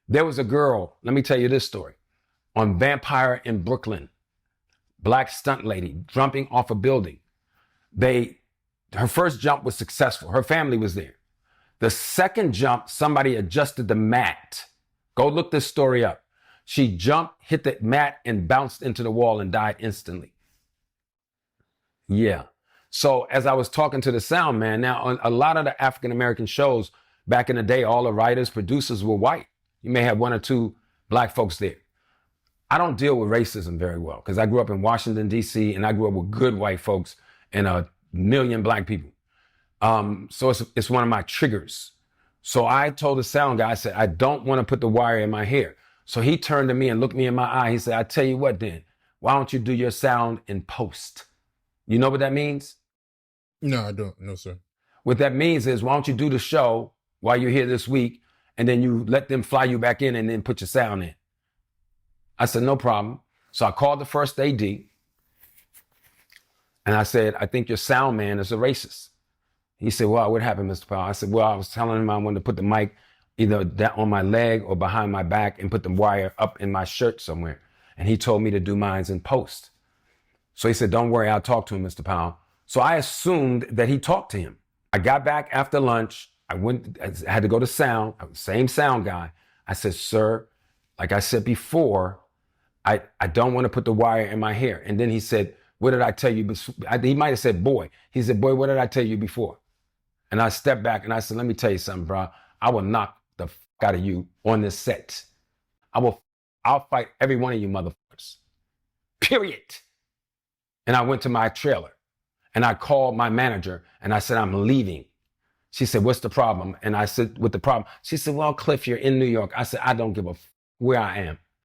There was a girl, let me tell you this story, on Vampire in Brooklyn, black stunt lady jumping off a building. Her first jump was successful. Her family was there. The second jump, somebody adjusted the mat. Go look this story up. She jumped, hit the mat, and bounced into the wall and died instantly. Yeah. So as I was talking to the sound man, now on a lot of the African-American shows back in the day, all the writers, producers were white. You may have one or two black folks there. I don't deal with racism very well because I grew up in Washington, D.C., and I grew up with good white folks and a million black people. So it's one of my triggers. So I told the sound guy, I said, I don't want to put the wire in my hair. So he turned to me and looked me in my eye. He said, I tell you what then, why don't you do your sound in post? You know what that means? No, I don't. No, sir. What that means is, why don't you do the show while you're here this week, and then you let them fly you back in and then put your sound in. I said, no problem. So I called the first AD, and I said, I think your sound man is a racist. He said, well, what happened, Mr. Powell? I said, well, I was telling him I wanted to put the mic either on my leg or behind my back and put the wire up in my shirt somewhere. And he told me to do mine in post. So he said, don't worry, I'll talk to him, Mr. Powell. So I assumed that he talked to him. I got back after lunch. I had to go to sound, same sound guy. I said, sir, like I said before, I don't want to put the wire in my hair. And then he said, what did I tell you? He might have said, boy. He said, boy, what did I tell you before? And I stepped back and I said, let me tell you something, bro. I will knock the f out of you on this set. I'll fight every one of you motherfuckers. Period. And I went to my trailer and I called my manager and I said, I'm leaving. She said, what's the problem? And I said, what the problem? She said, well, Cliff, you're in New York. I said, I don't give a f where I am.